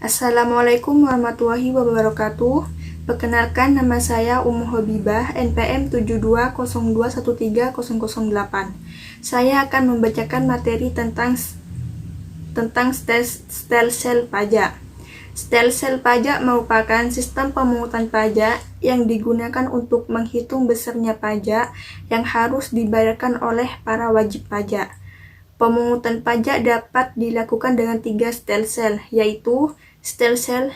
Assalamualaikum warahmatullahi wabarakatuh. Perkenalkan, nama saya Ummu Habibah, NPM 7202130008. Saya akan membacakan materi tentang stelsel pajak. Stelsel pajak merupakan sistem pemungutan pajak yang digunakan untuk menghitung besarnya pajak yang harus dibayarkan oleh para wajib pajak. Pemungutan pajak dapat dilakukan dengan 3 stelsel, yaitu stelsel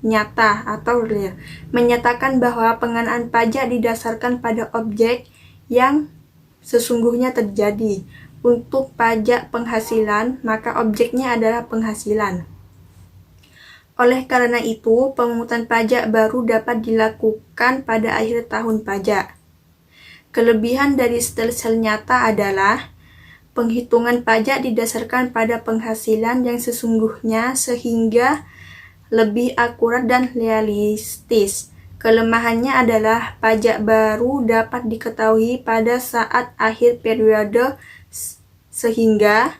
nyata atau real, menyatakan bahwa pengenaan pajak didasarkan pada objek yang sesungguhnya terjadi. Untuk pajak penghasilan, maka objeknya adalah penghasilan. Oleh karena itu, pemungutan pajak baru dapat dilakukan pada akhir tahun pajak. Kelebihan dari stelsel nyata adalah penghitungan pajak didasarkan pada penghasilan yang sesungguhnya sehingga lebih akurat dan realistis. Kelemahannya adalah pajak baru dapat diketahui pada saat akhir periode sehingga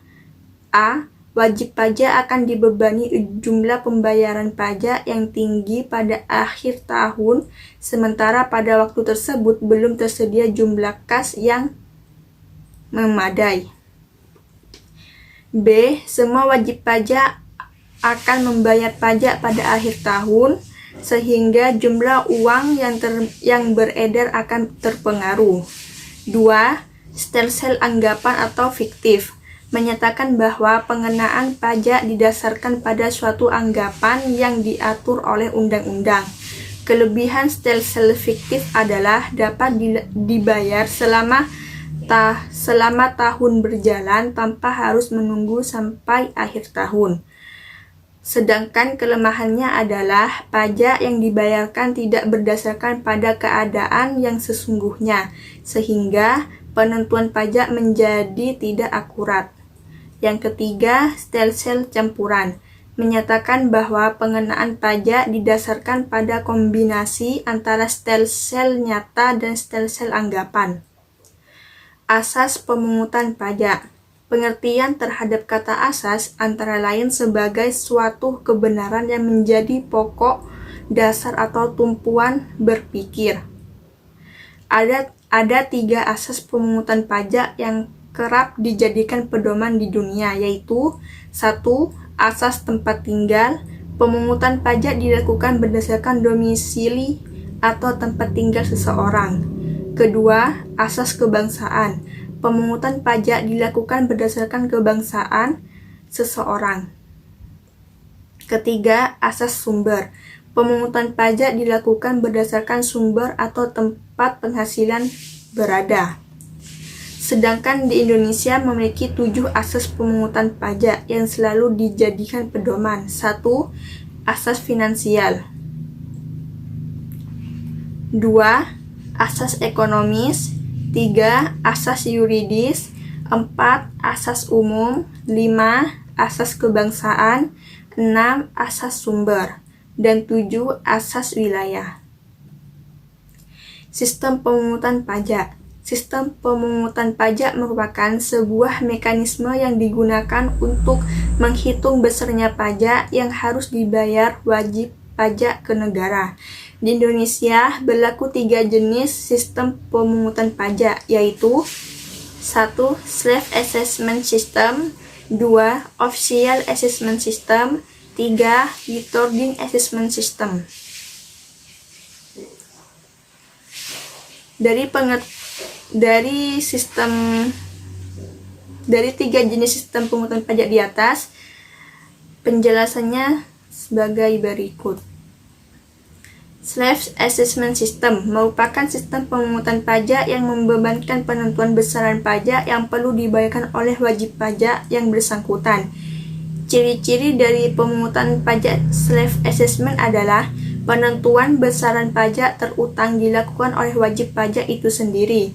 a. Wajib pajak akan dibebani jumlah pembayaran pajak yang tinggi pada akhir tahun, sementara pada waktu tersebut belum tersedia jumlah kas yang memadai. B. Semua wajib pajak akan membayar pajak pada akhir tahun, sehingga jumlah uang yang beredar akan terpengaruh. 2. Stelsel anggapan atau fiktif menyatakan bahwa pengenaan pajak didasarkan pada suatu anggapan yang diatur oleh undang-undang. Kelebihan stelsel fiktif adalah dapat dibayar selama tahun berjalan tanpa harus menunggu sampai akhir tahun. Sedangkan kelemahannya adalah pajak yang dibayarkan tidak berdasarkan pada keadaan yang sesungguhnya, sehingga penentuan pajak menjadi tidak akurat. Yang ketiga, stelsel campuran menyatakan bahwa pengenaan pajak didasarkan pada kombinasi antara stelsel nyata dan stelsel anggapan. Asas pemungutan pajak. Pengertian terhadap kata asas antara lain sebagai suatu kebenaran yang menjadi pokok dasar atau tumpuan berpikir. Ada 3 asas pemungutan pajak yang kerap dijadikan pedoman di dunia, yaitu 1. Asas tempat tinggal. Pemungutan pajak dilakukan berdasarkan domisili atau tempat tinggal seseorang. Kedua, asas kebangsaan. Pemungutan pajak dilakukan berdasarkan kebangsaan seseorang. Ketiga, asas sumber. Pemungutan pajak dilakukan berdasarkan sumber atau tempat penghasilan berada. Sedangkan di Indonesia memiliki 7 asas pemungutan pajak yang selalu dijadikan pedoman. 1. Asas finansial. 2. Asas ekonomis. 3. Asas yuridis. 4. Asas umum. 5. Asas kebangsaan. 6. Asas sumber. Dan 7. Asas wilayah. Sistem pemungutan pajak. Sistem pemungutan pajak merupakan sebuah mekanisme yang digunakan untuk menghitung besarnya pajak yang harus dibayar wajib pajak ke negara. Di Indonesia berlaku 3 jenis sistem pemungutan pajak, yaitu 1. Self Assessment System, 2. Official Assessment System, 3. Withholding Assessment System. Dari 3 jenis sistem pemungutan pajak di atas, penjelasannya sebagai berikut. Self Assessment System merupakan sistem pemungutan pajak yang membebankan penentuan besaran pajak yang perlu dibayarkan oleh wajib pajak yang bersangkutan. Ciri-ciri dari pemungutan pajak Self Assessment adalah penentuan besaran pajak terutang dilakukan oleh wajib pajak itu sendiri.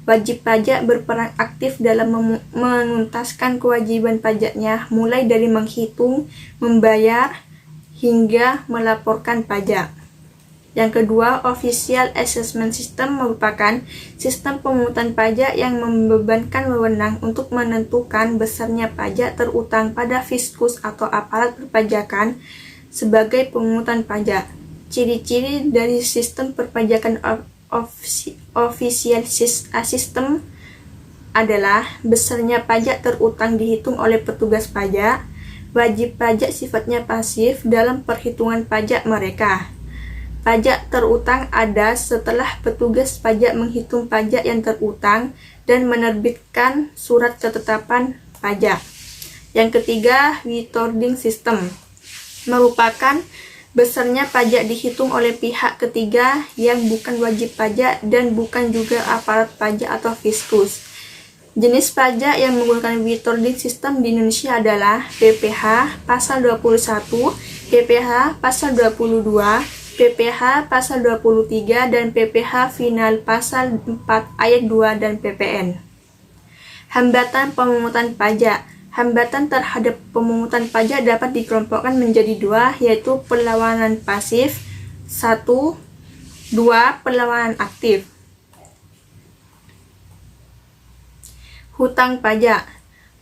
Wajib pajak berperan aktif dalam menuntaskan kewajiban pajaknya, mulai dari menghitung, membayar, hingga melaporkan pajak. Yang kedua, Official Assessment System merupakan sistem pemungutan pajak yang membebankan wewenang untuk menentukan besarnya pajak terutang pada fiskus atau aparat perpajakan sebagai pemungutan pajak. Ciri-ciri dari sistem perpajakan official system adalah besarnya pajak terutang dihitung oleh petugas pajak, wajib pajak sifatnya pasif dalam perhitungan pajak mereka. Pajak terutang ada setelah petugas pajak menghitung pajak yang terutang dan menerbitkan surat ketetapan pajak. Yang ketiga, withholding system merupakan besarnya pajak dihitung oleh pihak ketiga yang bukan wajib pajak dan bukan juga aparat pajak atau fiskus. Jenis pajak yang menggunakan withholding system di Indonesia adalah PPh pasal 21, PPh pasal 22, PPh pasal 23, dan PPh final pasal 4 ayat 2 dan PPN. Hambatan pemungutan pajak. Hambatan terhadap pemungutan pajak dapat dikelompokkan menjadi dua, yaitu perlawanan pasif, 1, 2 perlawanan aktif. Hutang pajak.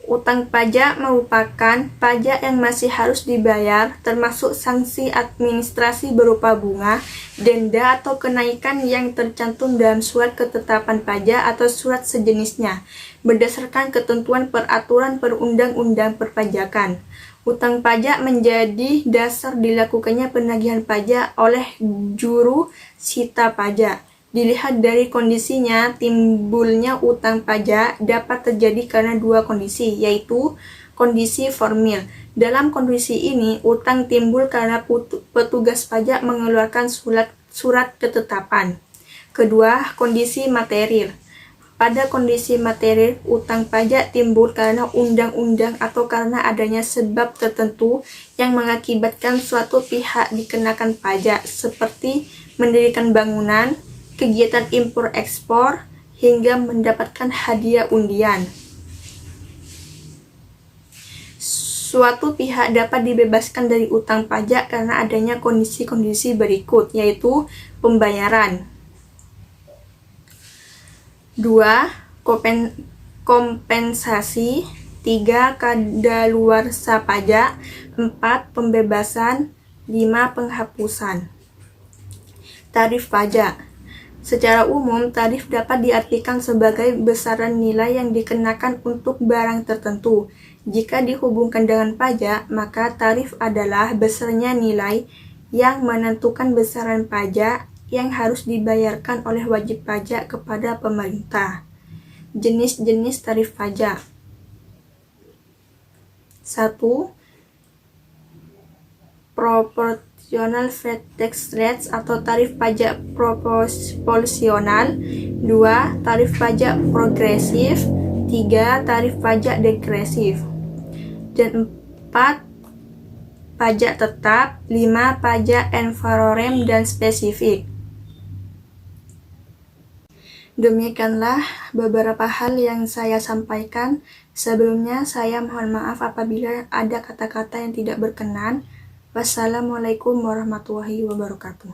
Utang pajak merupakan pajak yang masih harus dibayar, termasuk sanksi administrasi berupa bunga, denda atau kenaikan yang tercantum dalam surat ketetapan pajak atau surat sejenisnya, berdasarkan ketentuan peraturan perundang-undang perpajakan. Utang pajak menjadi dasar dilakukannya penagihan pajak oleh juru sita pajak. Dilihat dari kondisinya, timbulnya utang pajak dapat terjadi karena dua kondisi, yaitu kondisi formil. Dalam kondisi ini, utang timbul karena petugas pajak mengeluarkan surat ketetapan. Kedua, kondisi material. Pada kondisi material, utang pajak timbul karena undang-undang atau karena adanya sebab tertentu yang mengakibatkan suatu pihak dikenakan pajak, seperti mendirikan bangunan, kegiatan impor-ekspor, hingga mendapatkan hadiah undian. Suatu pihak dapat dibebaskan dari utang pajak karena adanya kondisi-kondisi berikut, yaitu pembayaran. 2. Kompensasi. 3. Kadaluarsa pajak. 4. Pembebasan. 5. Penghapusan. Tarif pajak. Secara umum, tarif dapat diartikan sebagai besaran nilai yang dikenakan untuk barang tertentu. Jika dihubungkan dengan pajak, maka tarif adalah besarnya nilai yang menentukan besaran pajak yang harus dibayarkan oleh wajib pajak kepada pemerintah. Jenis-jenis tarif pajak. 1. Proportional flat tax rates atau tarif pajak proporsional. 2. Tarif pajak progresif. 3. Tarif pajak degresif. Dan 4. Pajak tetap. 5. Pajak envirorem dan spesifik. Demikianlah beberapa hal yang saya sampaikan. Sebelumnya saya mohon maaf apabila ada kata-kata yang tidak berkenan. Wassalamualaikum warahmatullahi wabarakatuh.